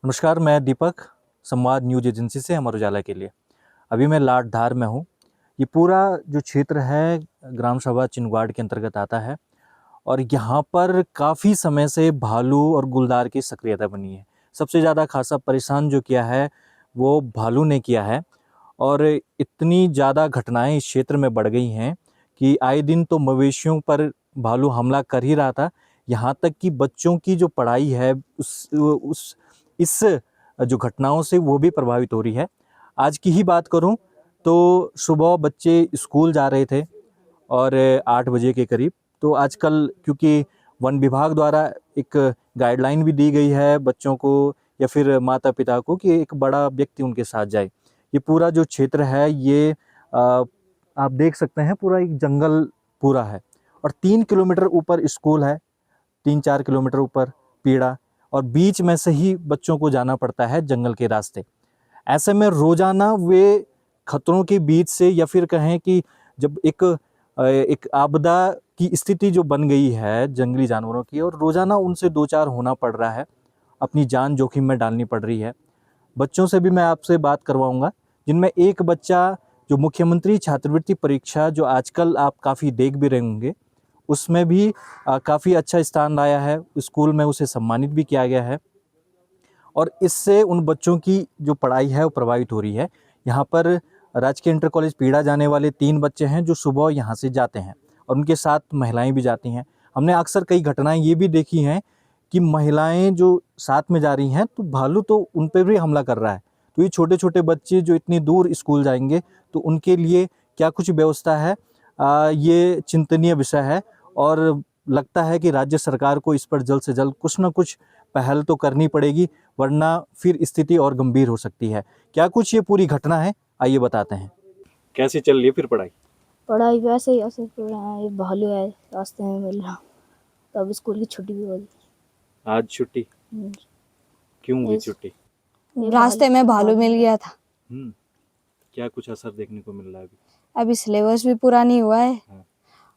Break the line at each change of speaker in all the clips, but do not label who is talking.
नमस्कार, मैं दीपक संवाद न्यूज़ एजेंसी से अमर उजाला के लिए। अभी मैं लाठधार में हूँ। ये पूरा जो क्षेत्र है ग्राम सभा चिनवाड़ के अंतर्गत आता है और यहाँ पर काफ़ी समय से भालू और गुलदार की सक्रियता बनी है। सबसे ज़्यादा खासा परेशान जो किया है वो भालू ने किया है और इतनी ज़्यादा घटनाएं इस क्षेत्र में बढ़ गई हैं कि आए दिन तो मवेशियों पर भालू हमला कर ही रहा था। यहाँ तक कि बच्चों की जो पढ़ाई है उस इस जो घटनाओं से वो भी प्रभावित हो रही है। आज की ही बात करूं तो सुबह बच्चे स्कूल जा रहे थे और 8 बजे के करीब। तो आजकल क्योंकि वन विभाग द्वारा एक गाइडलाइन भी दी गई है बच्चों को या फिर माता पिता को कि एक बड़ा व्यक्ति उनके साथ जाए। ये पूरा जो क्षेत्र है ये आप देख सकते हैं पूरा एक जंगल पूरा है और 3 किलोमीटर ऊपर स्कूल है, 3-4 किलोमीटर ऊपर पीड़ा और बीच में से ही बच्चों को जाना पड़ता है जंगल के रास्ते। ऐसे में रोजाना वे खतरों के बीच से या फिर कहें कि जब एक आपदा की स्थिति जो बन गई है जंगली जानवरों की और रोजाना उनसे दो चार होना पड़ रहा है, अपनी जान जोखिम में डालनी पड़ रही है। बच्चों से भी मैं आपसे बात करवाऊंगा जिनमें एक बच्चा जो मुख्यमंत्री छात्रवृत्ति परीक्षा जो आजकल आप काफ़ी देख भी रहे होंगे उसमें भी काफ़ी अच्छा स्थान लाया है। स्कूल में उसे सम्मानित भी किया गया है और इससे उन बच्चों की जो पढ़ाई है वो प्रभावित हो रही है। यहाँ पर राजकीय इंटर कॉलेज पीड़ा जाने वाले 3 बच्चे हैं जो सुबह यहाँ से जाते हैं और उनके साथ महिलाएं भी जाती हैं। हमने अक्सर कई घटनाएं ये भी देखी हैं कि महिलाएं जो साथ में जा रही हैं तो भालू तो उन पर भी हमला कर रहा है। तो ये छोटे छोटे बच्चे जो इतनी दूर स्कूल जाएंगे तो उनके लिए क्या कुछ व्यवस्था है, ये चिंतनीय विषय है और लगता है कि राज्य सरकार को इस पर जल्द से जल्द कुछ ना कुछ पहल तो करनी पड़ेगी, वरना फिर स्थिति और गंभीर हो सकती है। क्या कुछ ये पूरी घटना है, आइए बताते हैं। कैसे चल रही है फिर पढ़ाई?
पढ़ाई वैसे ही ऐसे पढ़ रहे हैं। ये भालू है रास्ते में मिल रहा, तो अब स्कूल की छुट्टी भी हो गई।
आज छुट्टी क्यों हुई छुट्टी?
रास्ते में भालू मिल गया था।
क्या कुछ असर देखने को मिल रहा है
अभी सिलेबस भी पूरा नहीं हुआ है।
हाँ।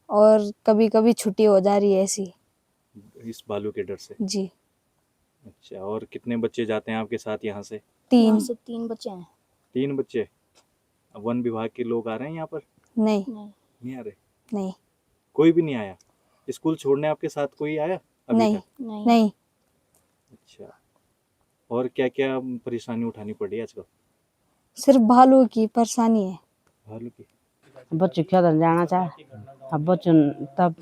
और कभी कभी छुट्टी हो जा रही है ऐसी
इस भालू के डर से?
जी।
अच्छा, और कितने बच्चे जाते हैं आपके साथ यहाँ से?
3 बच्चे हैं।
3 बच्चे? वन विभाग के लोग आ रहे हैं यहाँ पर?
नहीं
आ रहे?
नहीं
कोई भी नहीं आया? स्कूल छोड़ने आपके साथ कोई आया अभी
नहीं
तक?
नहीं।
अच्छा, और क्या क्या परेशानी उठानी पड़ी आजकल?
सिर्फ भालू की परेशानी है।
भालू की?
बच्चे खेल जाना चाहे अब बच्चों तब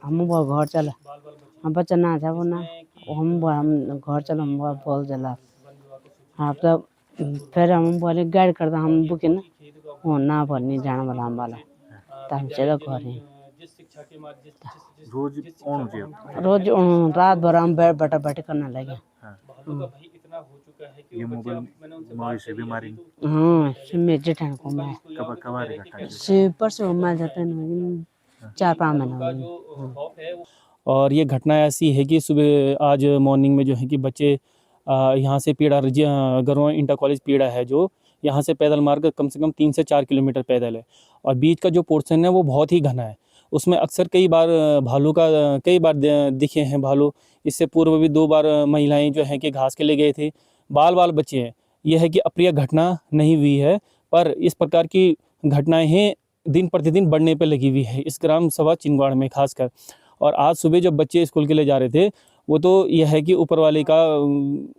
हम घर चला हम बच्चा ना जाओ ना हम घर चलो हम बोल जला हाँ तब फिर हम बोले गाइड करता हम बुके ना वो ना भरनी जाना वाला हम वाला तब हम चलो घर रोज रात भर हम बैठा बैठे करने लगे।
ये मोबाइल मवेशी बीमारी?
हाँ सिम जेठा को मैं
कब आ रही घटना?
से परसों मैं जाते हैं 4-5 महीना।
और ये घटना ऐसी है कि सुबह आज मॉर्निंग में जो है कि बच्चे यहाँ से पीड़ा गरवा इंटर कॉलेज पीड़ा है जो यहाँ से पैदल मार्ग कम से कम 3 से 4 किलोमीटर पैदल है और बीच का जो पोर्शन है वो बहुत ही घना है। उसमें अक्सर कई बार भालू का कई बार दिखे हैं भालू। इससे पूर्व भी 2 बार महिलाएं जो हैं कि घास के लिए गए थे। बाल बच्चे हैं। यह है कि अप्रिय घटना नहीं हुई है, पर इस प्रकार की घटनाएं दिन प्रतिदिन बढ़ने पर लगी हुई है इस ग्राम सभा चिनवाड़ में खासकर। और आज सुबह जब बच्चे स्कूल के लिए जा रहे थे वो तो यह है कि ऊपर वाले का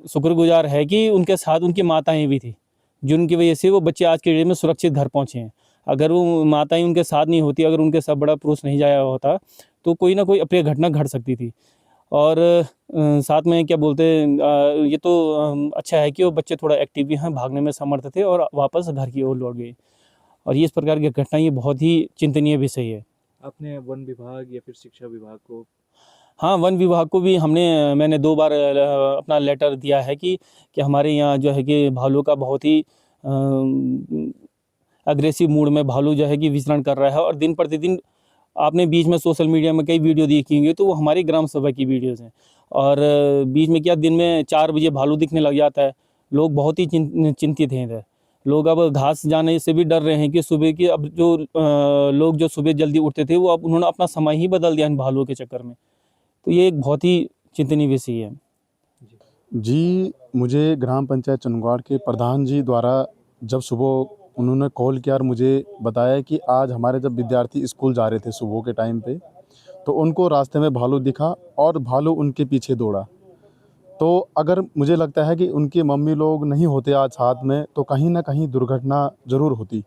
शुक्रगुजार है कि उनके साथ उनकी माताएं भी थी जिनकी वजह से वो बच्चे आज के डेट में सुरक्षित घर पहुँचे हैं। अगर वो माताएं उनके साथ नहीं होती, अगर उनके साथ बड़ा पुरुष नहीं जाया होता तो कोई ना कोई अप्रिय घटना घट सकती थी। और साथ में क्या बोलते हैं ये तो अच्छा है कि वो बच्चे थोड़ा एक्टिव भी हैं, भागने में समर्थ थे और वापस घर की ओर लौट गए। और ये इस प्रकार की घटना ये बहुत ही चिंतनीय विषय है।
आपने वन विभाग या फिर शिक्षा विभाग को?
हाँ, वन विभाग को भी मैंने 2 बार अपना लेटर दिया है कि हमारे यहाँ जो है कि भालू का बहुत ही अग्रेसिव मूड में भालू जो है कि विचरण कर रहा है। और दिन प्रतिदिन आपने बीच में सोशल मीडिया में कई वीडियो देखी होंगी तो वो हमारी ग्राम सभा की वीडियोज़ हैं। और बीच में क्या दिन में 4 बजे भालू दिखने लग जाता है। लोग बहुत ही चिंतित हैं इधर। लोग अब घास जाने से भी डर रहे हैं कि सुबह की अब जो लोग जो सुबह जल्दी उठते थे वो अब उन्होंने अपना समय ही बदल दिया इन भालुओं के चक्कर में। तो ये एक बहुत ही चिंतनीय विषय है।
जी, मुझे ग्राम पंचायत चंदगुआड़ के प्रधान जी द्वारा जब सुबह उन्होंने कॉल किया और मुझे बताया कि आज हमारे जब विद्यार्थी स्कूल जा रहे थे सुबह के टाइम पे, तो उनको रास्ते में भालू दिखा और भालू उनके पीछे दौड़ा। तो अगर मुझे लगता है कि उनके मम्मी लोग नहीं होते आज साथ में, तो कहीं न कहीं दुर्घटना ज़रूर होती।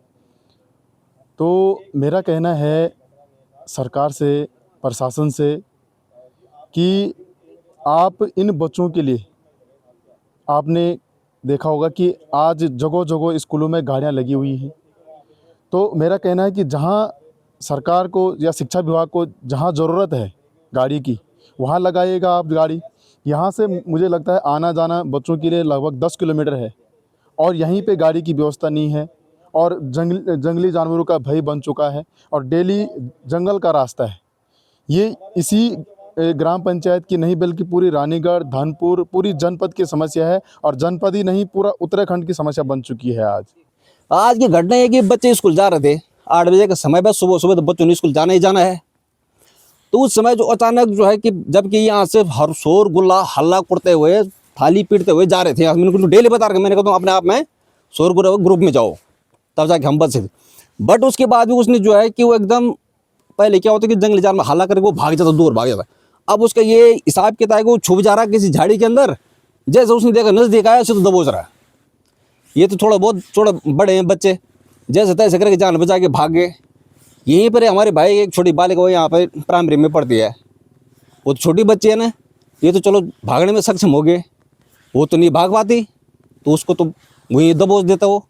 तो मेरा कहना है सरकार से, प्रशासन से कि आप इन बच्चों के लिए आपने देखा होगा कि आज जगह-जगह स्कूलों में गाड़ियाँ लगी हुई हैं। तो मेरा कहना है कि जहाँ सरकार को या शिक्षा विभाग को जहाँ ज़रूरत है गाड़ी की, वहाँ लगाइएगा आप गाड़ी। यहाँ से मुझे लगता है आना-जाना बच्चों के लिए लगभग 10 किलोमीटर है और यहीं पे गाड़ी की व्यवस्था नहीं है और जंगली जानवरों का भय बन चुका है और डेली जंगल का रास्ता है। ये इसी ग्राम पंचायत की नहीं बल्कि पूरी रानीगढ़, धनपुर, पूरी जनपद की समस्या है और जनपद ही नहीं पूरा उत्तराखंड की समस्या बन चुकी है आज।
आज की घटना है कि बच्चे स्कूल जा रहे थे 8 बजे का समय पर, सुबह सुबह तो बच्चों ने स्कूल जाना ही जाना है। तो उस समय जो अचानक जो है कि जबकि यहाँ से हर शोर गुल्ला हल्ला करते हुए थाली पीटते हुए जा रहे थे, मैंने डेली बता रखा, मैंने कहा अपने आप में शोर ग्रुप में जाओ तब जाके हम बच थे। बट उसके बाद भी उसने जो है कि वो एकदम पहले क्या होता कि जंगली जानवर हल्ला करके वो भाग जाता, दूर भाग जाता। अब उसका ये हिसाब किताब है कि वो छुप जा रहा किसी झाड़ी के अंदर, जैसे उसने देखा नजदीक आया उसे तो दबोच रहा। ये तो थोड़ा बड़े हैं बच्चे, जैसे तैसे करके जान बचा के भाग गए। यहीं पर हमारे भाई एक छोटी बालिका वो यहाँ पर प्राइमरी में पढ़ती है, वो तो छोटी बच्ची है ना, ये तो चलो भागने में सक्षम हो गए, वो तो नहीं भाग पाती तो उसको तो वही दबोच देता वो।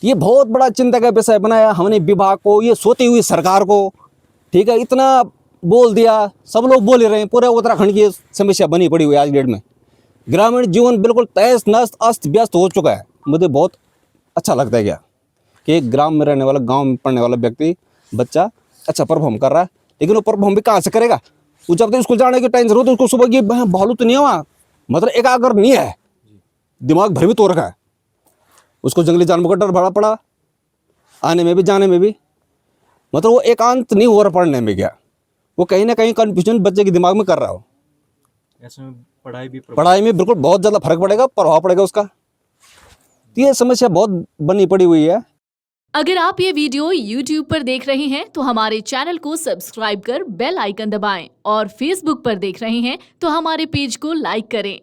ये बहुत बड़ा चिंता का विषय बनाया हमने विभाग को, ये सोती हुई सरकार को। ठीक है, इतना बोल दिया, सब लोग बोल ही रहे हैं, पूरे उत्तराखंड की समस्या बनी पड़ी हुई है आज डेट में। ग्रामीण जीवन बिल्कुल तहस नहस अस्त व्यस्त हो चुका है। मुझे बहुत अच्छा लगता है क्या कि एक ग्राम में रहने वाला, गांव में पढ़ने वाला व्यक्ति बच्चा अच्छा परफॉर्म कर रहा है, लेकिन वो परफॉर्म भी कहाँ से करेगा? वो जब तक स्कूल जाने की टेंशन हो तो उसको सुबह की भालू तो नहीं हुआ, मतलब एकाग्र नहीं है, दिमाग भ्रमित हो रखा है, उसको जंगली जानवर का डर भरा पड़ा, आने में भी जाने में भी, मतलब वो एकांत नहीं हो रहा पढ़ने में। क्या वो कहीं ना कहीं कन्फ्यूजन बच्चे के दिमाग में कर रहा हो।
ऐसे में
पढ़ाई में बिल्कुल बहुत ज़्यादा फर्क पड़ेगा, प्रभाव पड़ेगा उसका। तो ये समस्या बहुत बनी पड़ी हुई है।
अगर आप ये वीडियो YouTube पर देख रहे हैं तो हमारे चैनल को सब्सक्राइब कर बेल आइकन दबाएं और Facebook पर देख रहे हैं तो हमारे पेज को लाइक करें।